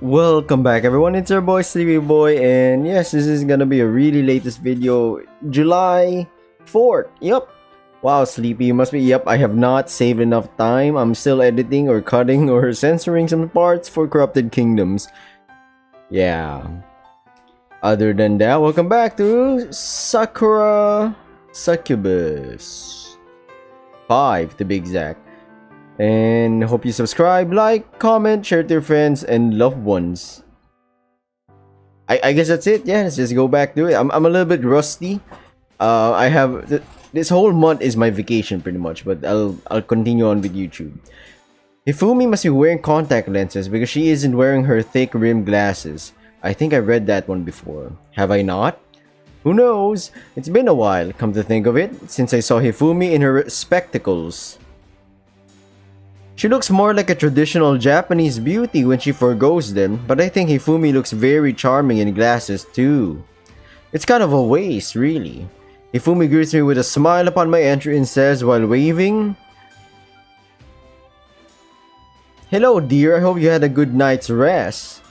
Welcome back everyone, it's your boy Sleepy Boy, and yes, this is gonna be a really latest video, July 4th, yep. Wow, Sleepy, you must be, yep, I have not saved enough time. I'm still editing or cutting or censoring some parts for Corrupted Kingdoms. Yeah. Other than that, welcome back to Sakura Succubus 5 to be exact. And hope you subscribe, like, comment, share to your friends and loved ones. I guess that's it. Yeah, let's just go back to it. I'm a little bit rusty. I have this whole month is my vacation pretty much, but I'll continue on with YouTube. Hifumi must be wearing contact lenses because she isn't wearing her thick rimmed glasses. I think I read that one before. Have I not? Who knows? It's been a while, come to think of it, since I saw Hifumi in her spectacles. She looks more like a traditional Japanese beauty when she forgoes them, but I think Hifumi looks very charming in glasses too. It's kind of a waste, really. Hifumi greets me with a smile upon my entry and says while waving, "Hello dear, I hope you had a good night's rest."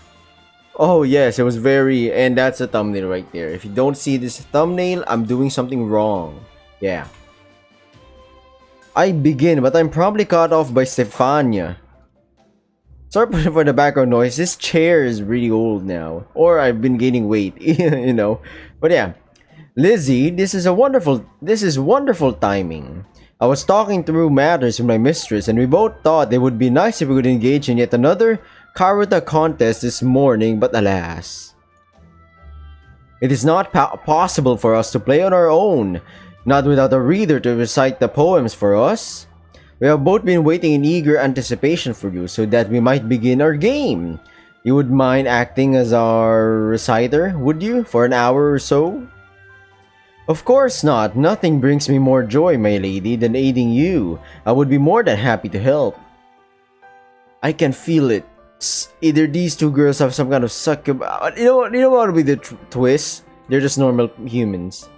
Oh yes, it was very, and that's a thumbnail right there. If you don't see this thumbnail, I'm doing something wrong. Yeah. I begin, but I'm probably caught off by Stephania. Sorry for the background noise. This chair is really old now, or I've been gaining weight, you know. But yeah, Lizzie, this is wonderful timing. I was talking through matters with my mistress, and we both thought it would be nice if we could engage in yet another Karuta contest this morning. But alas, it is not possible for us to play on our own. Not without a reader to recite the poems for us. We have both been waiting in eager anticipation for you so that we might begin our game. You would mind acting as our reciter, would you, for an hour or so? Of course not. Nothing brings me more joy, my lady, than aiding you. I would be more than happy to help. I can feel it. Either these two girls have some kind of succubus. You know what would be the twist? They're just normal humans.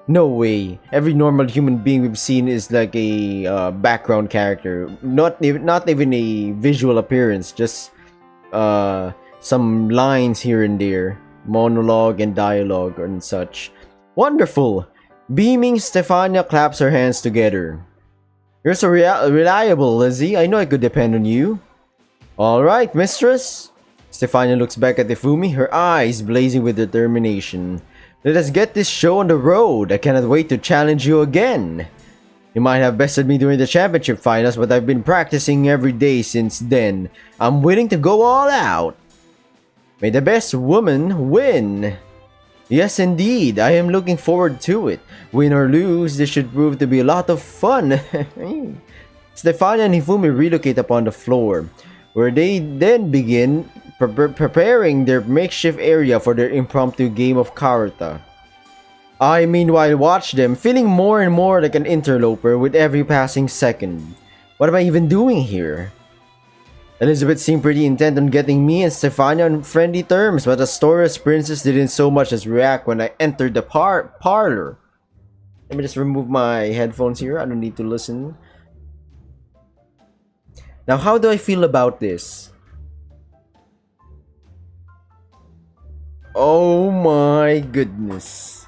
No way. Every normal human being we've seen is like a background character. Not even a visual appearance. Just some lines here and there. Monologue and dialogue and such. Wonderful. Beaming, Stephania claps her hands together. You're so reliable, Lizzie. I know I could depend on you. Alright, mistress. Stephania looks back at Hifumi, her eyes blazing with determination. Let us get this show on the road. I cannot wait to challenge you again. You might have bested me during the championship finals, but I've been practicing every day since then. I'm willing to go all out. May the best woman win. Yes, indeed. I am looking forward to it. Win or lose, this should prove to be a lot of fun. Stephania and Hifumi relocate upon the floor, where they then begin preparing their makeshift area for their impromptu game of Karuta. I meanwhile watch them, feeling more and more like an interloper with every passing second. What am I even doing here? Elizabeth seemed pretty intent on getting me and Stephania on friendly terms, but Astoria's princess didn't so much as react when I entered the parlor. Let me just remove my headphones here, I don't need to listen. Now, how do I feel about this? Oh my goodness.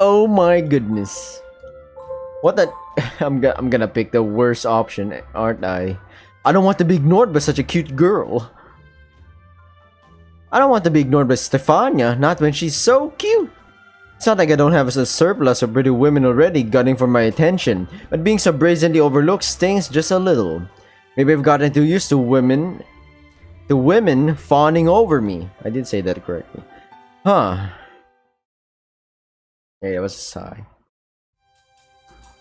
Oh my goodness. What the... I'm gonna pick the worst option, aren't I? I don't want to be ignored by such a cute girl. I don't want to be ignored by Stephania, not when she's so cute. It's not like I don't have a surplus of pretty women already gunning for my attention, but being so brazenly overlooked stings just a little. Maybe I've gotten too used to women fawning over me. I did say that correctly. Huh. Yeah, it was a sigh.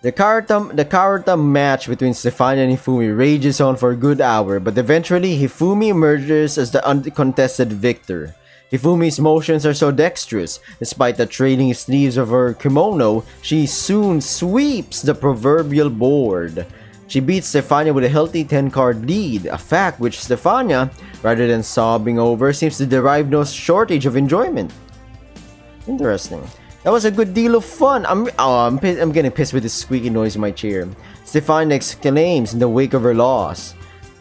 The Karuta match between Stephania and Hifumi rages on for a good hour, but eventually Hifumi emerges as the uncontested victor. Hifumi's motions are so dexterous. Despite the trailing sleeves of her kimono, she soon sweeps the proverbial board. She beats Stephania with a healthy 10-card lead, a fact which Stephania, rather than sobbing over, seems to derive no shortage of enjoyment. Interesting. That was a good deal of fun. I'm getting pissed with this squeaky noise in my chair. Stephania exclaims in the wake of her loss.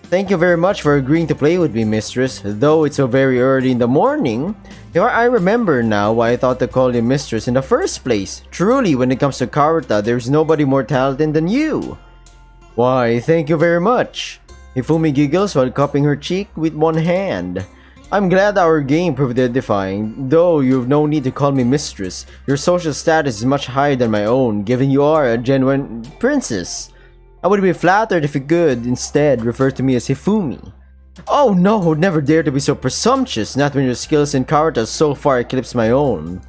Thank you very much for agreeing to play with me, mistress. Though it's so very early in the morning, I remember now why I thought to call you mistress in the first place. Truly, when it comes to Karuta, there's nobody more talented than you. Why, thank you very much. Hifumi giggles while cupping her cheek with one hand. I'm glad our game proved edifying, though you've no need to call me mistress. Your social status is much higher than my own, given you are a genuine princess. I would be flattered if you could instead refer to me as Hifumi. Oh no, would never dare to be so presumptuous, not when your skills in Karuta so far eclipse my own.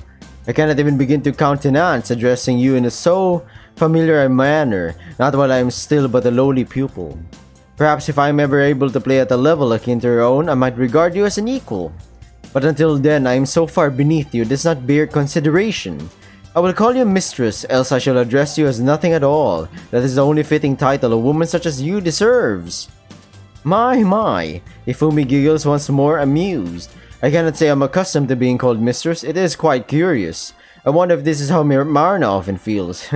I cannot even begin to countenance addressing you in a so familiar a manner, not while I am still but a lowly pupil. Perhaps if I am ever able to play at a level akin to your own, I might regard you as an equal. But until then, I am so far beneath you, it does not bear consideration. I will call you mistress, else I shall address you as nothing at all. That is the only fitting title a woman such as you deserves. My, Hifumi giggles once more, amused. I cannot say I'm accustomed to being called mistress, it is quite curious. I wonder if this is how Marina often feels.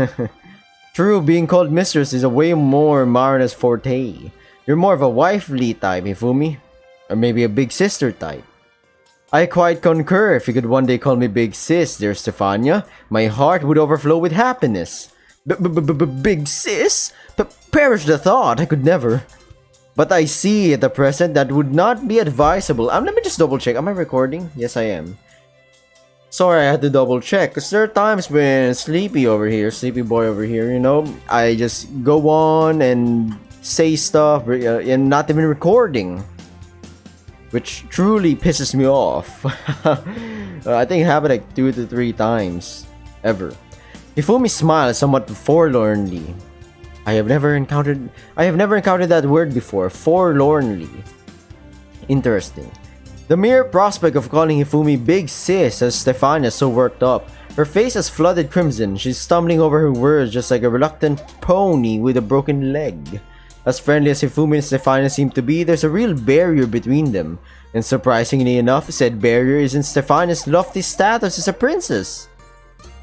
True, being called mistress is a way more Marina's forte. You're more of a wifely type, Hifumi. Or maybe a big sister type. I quite concur. If you could one day call me Big Sis, dear Stephania, my heart would overflow with happiness. Big Sis? Perish the thought, I could never. But I see at the present that would not be advisable. Let me just double check. Am I recording? Yes, I am. Sorry, I had to double check because there are times when sleepy boy over here, you know, I just go on and say stuff and not even recording, which truly pisses me off. I think it happened like 2 to 3 times ever. Hifumi smiles somewhat forlornly. I have never encountered that word before. Forlornly. Interesting. The mere prospect of calling Hifumi Big Sis has Stephania so worked up. Her face has flooded crimson. She's stumbling over her words just like a reluctant pony with a broken leg. As friendly as Hifumi and Stephania seem to be, there's a real barrier between them. And surprisingly enough, said barrier is in Stephania's lofty status as a princess.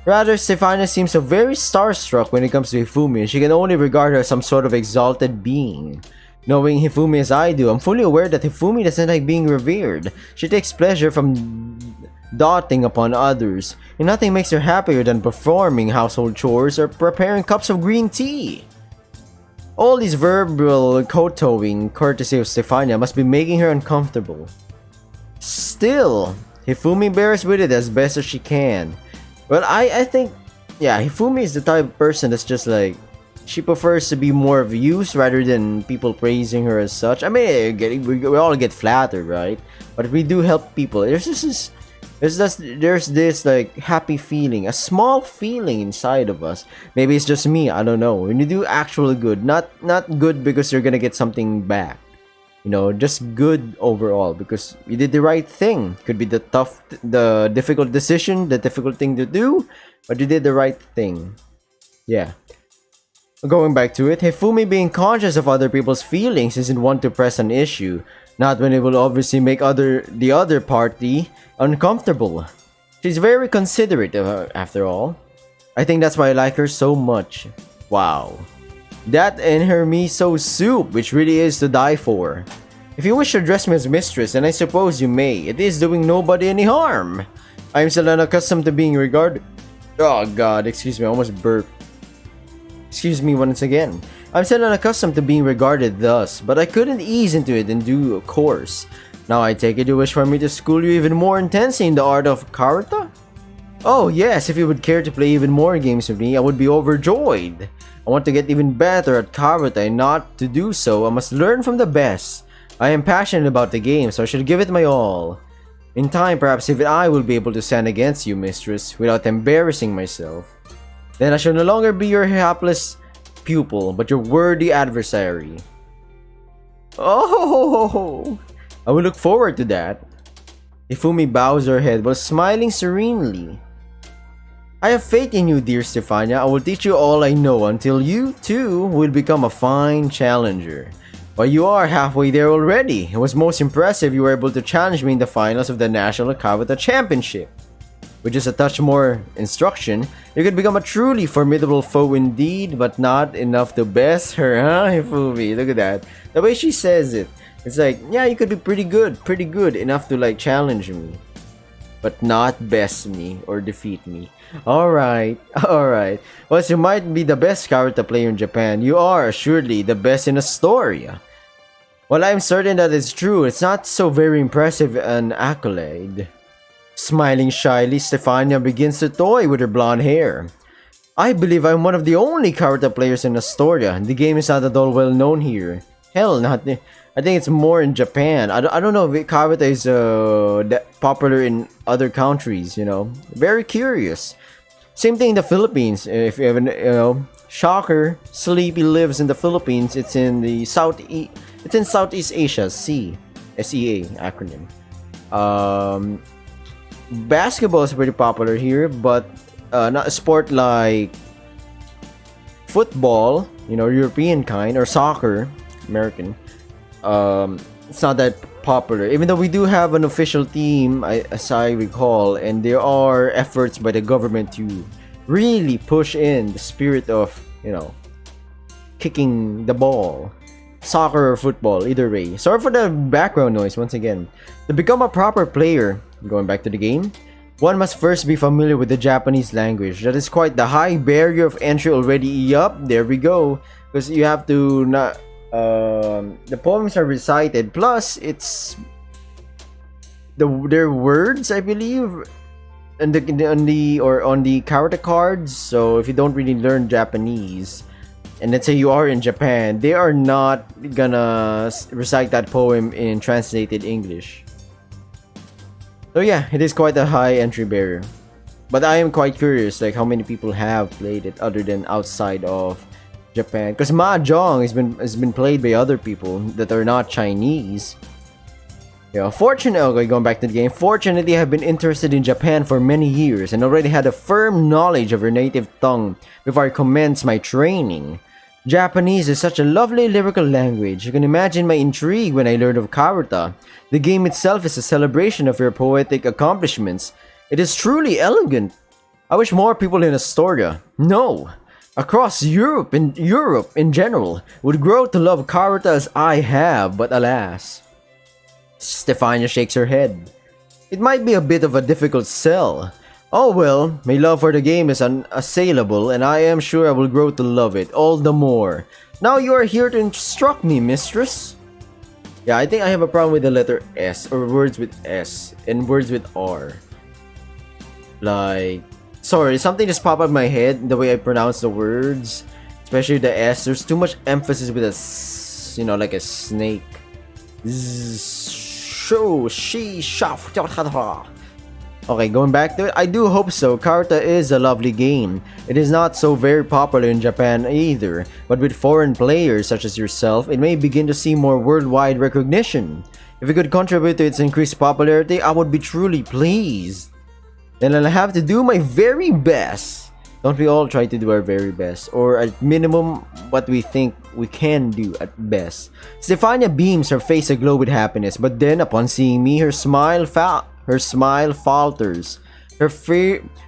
Rather, Stephania seems so very starstruck when it comes to Hifumi, and she can only regard her as some sort of exalted being. Knowing Hifumi as I do, I'm fully aware that Hifumi doesn't like being revered. She takes pleasure from doting upon others, and nothing makes her happier than performing household chores or preparing cups of green tea. All this verbal kowtowing, courtesy of Stephania, must be making her uncomfortable. Still, Hifumi bears with it as best as she can. Well, I think, yeah, Hifumi is the type of person that's just like, she prefers to be more of use rather than people praising her as such. I mean, we all get flattered, right? But if we do help people, there's this like happy feeling, a small feeling inside of us. Maybe it's just me, I don't know. When you do actual good, not good because you're gonna get something back. You know, just good overall because you did the right thing. Could be the difficult decision, the difficult thing to do, but you did the right thing. Yeah. Going back to it, Hifumi being conscious of other people's feelings isn't one to press an issue, not when it will obviously make the other party uncomfortable. She's very considerate after all. I think that's why I like her so much. Wow. That and her miso soup, which really is to die for. If you wish to address me as mistress, then I suppose you may. It is doing nobody any harm. I am still unaccustomed to being regarded. Oh god, excuse me, I almost burped. Excuse me once again. I'm still unaccustomed to being regarded thus, but I couldn't ease into it in due course. Now I take it you wish for me to school you even more intensely in the art of Karuta? Oh yes, if you would care to play even more games with me, I would be overjoyed. I want to get even better at Karuta, and not to do so, I must learn from the best. I am passionate about the game, so I should give it my all. In time, perhaps even I will be able to stand against you, mistress, without embarrassing myself. Then I shall no longer be your hapless pupil, but your worthy adversary. Oh, I will look forward to that. Hifumi bows her head while smiling serenely. I have faith in you, dear Stephania. I will teach you all I know until you, too, will become a fine challenger. But you are halfway there already. It was most impressive you were able to challenge me in the finals of the National Karuta Championship. With just a touch more instruction, you could become a truly formidable foe indeed, but not enough to best her, huh, Hifumi? Look at that. The way she says it. It's like, yeah, you could be pretty good enough to like challenge me, but not best me or defeat me. Alright, alright. Well, you might be the best character player in Japan, you are assuredly the best in Astoria. While I'm certain that it's true, it's not so very impressive an accolade. Smiling shyly, Stephania begins to toy with her blonde hair. I believe I'm one of the only character players in Astoria. The game is not at all well known here. Hell, I think it's more in Japan. I don't know if character is popular in other countries, you know. Very curious. Same thing in the Philippines. If you haven't, you know, shocker, Sleepy lives in the Philippines. It's in the It's in Southeast Asia. SEA acronym. Basketball is pretty popular here, but not a sport like football, you know, European kind, or soccer, American. It's not that popular. Even though we do have an official team, as I recall, and there are efforts by the government to really push in the spirit of, you know, kicking the ball. Soccer or football, either way. Sorry for the background noise once again. To become a proper player, going back to the game, one must first be familiar with the Japanese language. That is quite the high barrier of entry already. Yup, there we go. Because you have to not... the poems are recited, plus it's... their words, I believe, on the character cards. So if you don't really learn Japanese, and let's say you are in Japan, they are not gonna recite that poem in translated English. So yeah, it is quite a high entry barrier. But I am quite curious, like how many people have played it other than outside of Japan. Because Mahjong has been played by other people that are not Chinese. Yeah, fortunately, going back to the game, fortunately I've been interested in Japan for many years and already had a firm knowledge of her native tongue before I commenced my training. Japanese is such a lovely lyrical language. You can imagine my intrigue when I learned of Karuta. The game itself is a celebration of her poetic accomplishments. It is truly elegant. I wish more people in Astoria, no, across Europe in general, would grow to love Karuta as I have, but alas. Stephania shakes her head. It might be a bit of a difficult sell. Oh well, my love for the game is unassailable, and I am sure I will grow to love it all the more. Now you are here to instruct me, mistress. Yeah, I think I have a problem with the letter S, or words with S, and words with R. Like, sorry, something just popped up in my head, the way I pronounce the words. Especially the S, there's too much emphasis with a S, you know, like a snake. Okay, going back to it, I do hope so. Karuta is a lovely game. It is not so very popular in Japan either, but with foreign players such as yourself, it may begin to see more worldwide recognition. If it could contribute to its increased popularity, I would be truly pleased. Then I'll have to do my very best. Don't we all try to do our very best? Or at minimum, what we think we can do at best. Stephania beams, her face aglow with happiness, but then upon seeing me, her smile falters. Her fervor,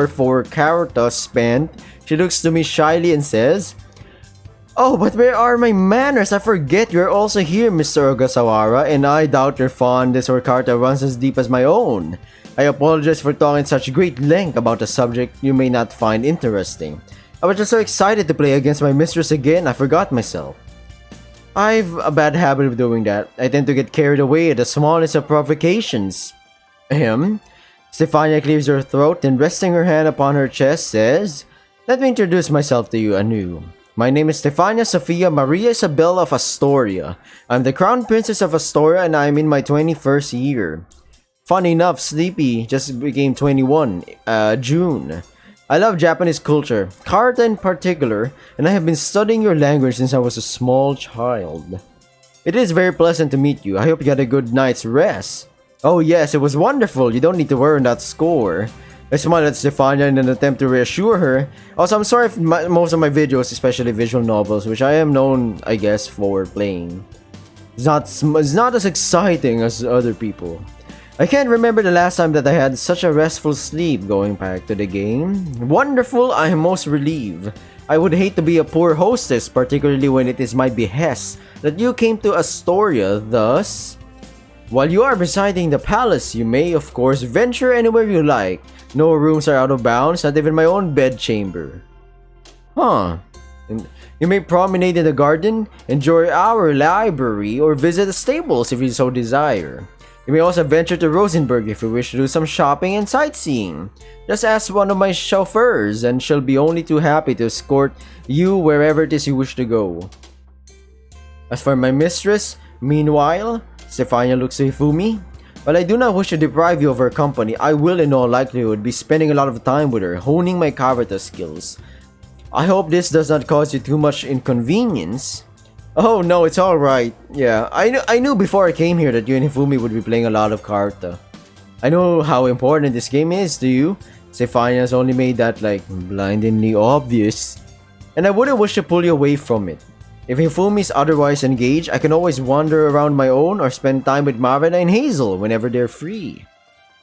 for Karuta spent. She looks to me shyly and says, "Oh, but where are my manners? I forget you're also here, Mr. Ogasawara, and I doubt your fondness for Karuta runs as deep as my own. I apologize for talking such great length about a subject you may not find interesting. I was just so excited to play against my mistress again, I forgot myself. I've a bad habit of doing that. I tend to get carried away at the smallest of provocations." Ahem. Stephania clears her throat and resting her hand upon her chest says, "Let me introduce myself to you anew. My name is Stephania Sophia Maria Isabella of Astoria. I'm the Crown Princess of Astoria and I'm in my 21st year. Funny enough, Sleepy just became 21, June. I love Japanese culture, Karuta in particular, and I have been studying your language since I was a small child. It is very pleasant to meet you. I hope you had a good night's rest." "Oh yes, it was wonderful. You don't need to worry on that score." I smile at Stephania in an attempt to reassure her. Also, I'm sorry if most of my videos, especially visual novels, which I am known, I guess, for playing, it's not as exciting as other people. I can't remember the last time that I had such a restful sleep going back to the game. Wonderful, I am most relieved. I would hate to be a poor hostess, particularly when it is my behest that you came to Astoria, thus... While you are residing the palace, you may, of course, venture anywhere you like. No rooms are out of bounds, not even my own bedchamber. Huh. You may promenade in the garden, enjoy our library, or visit the stables if you so desire. You may also venture to Rosenberg if you wish to do some shopping and sightseeing. Just ask one of my chauffeurs and she'll be only too happy to escort you wherever it is you wish to go. As for my mistress, meanwhile, Stephania looks to Hifumi. While I do not wish to deprive you of her company, I will in all likelihood be spending a lot of time with her, honing my character skills. I hope this does not cause you too much inconvenience. Oh no, it's alright. Yeah, I knew before I came here that you and Hifumi would be playing a lot of karta. I know how important this game is to you. Stephania has only made that like blindingly obvious. And I wouldn't wish to pull you away from it. If Hifumi is otherwise engaged, I can always wander around my own or spend time with Marina and Hazel whenever they're free.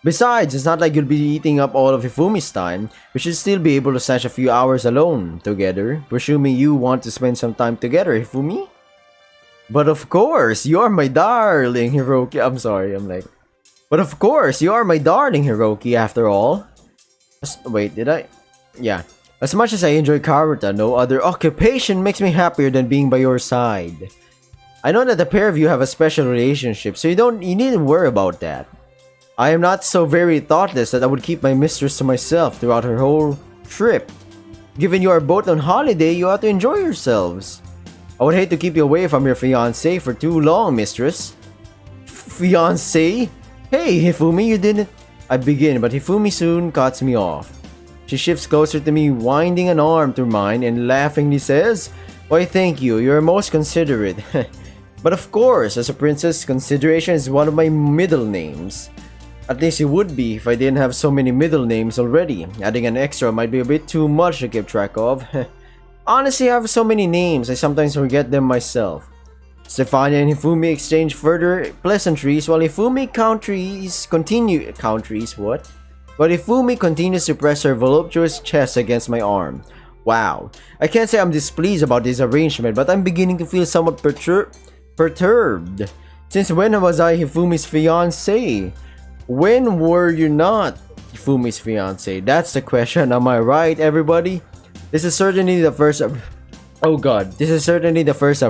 Besides, it's not like you'll be eating up all of Hifumi's time. We should still be able to snatch a few hours alone together, presuming you want to spend some time together, Hifumi? But of course, you're my darling, Hiroki. I'm sorry, But of course, you are my darling, Hiroki, after all. Wait, did I? Yeah. As much as I enjoy karata, no other occupation makes me happier than being by your side. I know that the pair of you have a special relationship, so you needn't worry about that. I am not so very thoughtless that I would keep my mistress to myself throughout her whole trip. Given you are both on holiday, you ought to enjoy yourselves. I would hate to keep you away from your fiancé for too long, mistress. Fiancé? Hey, Hifumi, you didn't... I begin, but Hifumi soon cuts me off. She shifts closer to me, winding an arm through mine, and laughingly says, "Why, thank you, you're most considerate." But of course, as a princess, consideration is one of my middle names. At least it would be if I didn't have so many middle names already. Adding an extra might be a bit too much to keep track of. Honestly, I have so many names, I sometimes forget them myself. Stephania and Hifumi exchange further pleasantries while Hifumi continues to press her voluptuous chest against my arm. Wow, I can't say I'm displeased about this arrangement, but I'm beginning to feel somewhat perturbed. Since when was I Hifumi's fiancé? When were you not Hifumi's fiancé? That's the question, am I right, everybody? This is certainly the first I've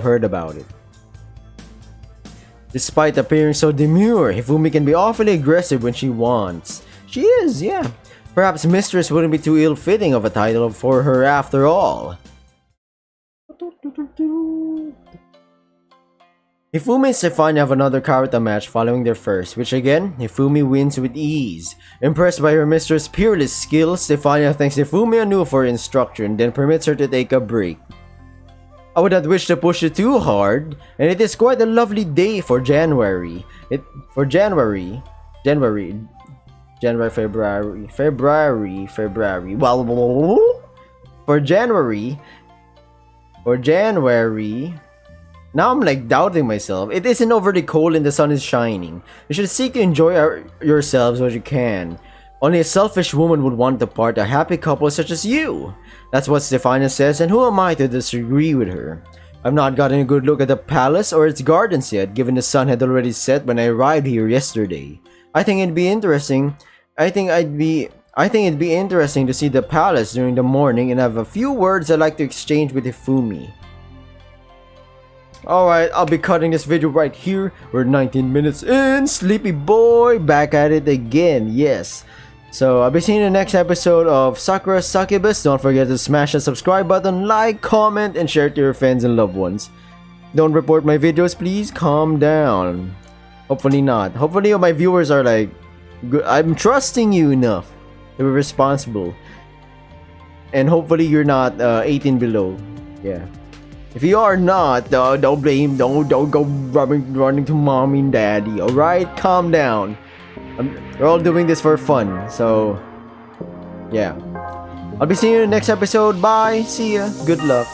heard about it. Despite appearing so demure, Hifumi can be awfully aggressive when she wants. She is, yeah. Perhaps mistress wouldn't be too ill-fitting of a title for her after all. Hifumi and Stephania have another karata match following their first, which again, Hifumi wins with ease. Impressed by her mistress' peerless skills, Stephania thanks Hifumi anew for her instruction, then permits her to take a break. I would not wish to push you too hard, and it is quite a lovely day for January. February. Now I'm like doubting myself. It isn't overly cold and the sun is shining. You should seek to enjoy yourselves what you can. Only a selfish woman would want to part a happy couple such as you. That's what Stephania says, and who am I to disagree with her? I've not gotten a good look at the palace or its gardens yet, given the sun had already set when I arrived here yesterday. I think it'd be interesting to see the palace during the morning and have a few words I'd like to exchange with Hifumi. Alright, I'll be cutting this video right here. We're 19 minutes in. Sleepy boy, back at it again. Yes. So, I'll be seeing you in the next episode of SakuraSuccubus. Don't forget to smash the subscribe button, like, comment, and share it to your friends and loved ones. Don't report my videos, please. Calm down. Hopefully not. Hopefully my viewers are like, good. I'm trusting you enough to be responsible. And hopefully you're not 18 below. Yeah. If you are not, don't blame, don't go running to mommy and daddy, alright? Calm down. We're all doing this for fun, so yeah. I'll be seeing you in the next episode. Bye. See ya. Good luck.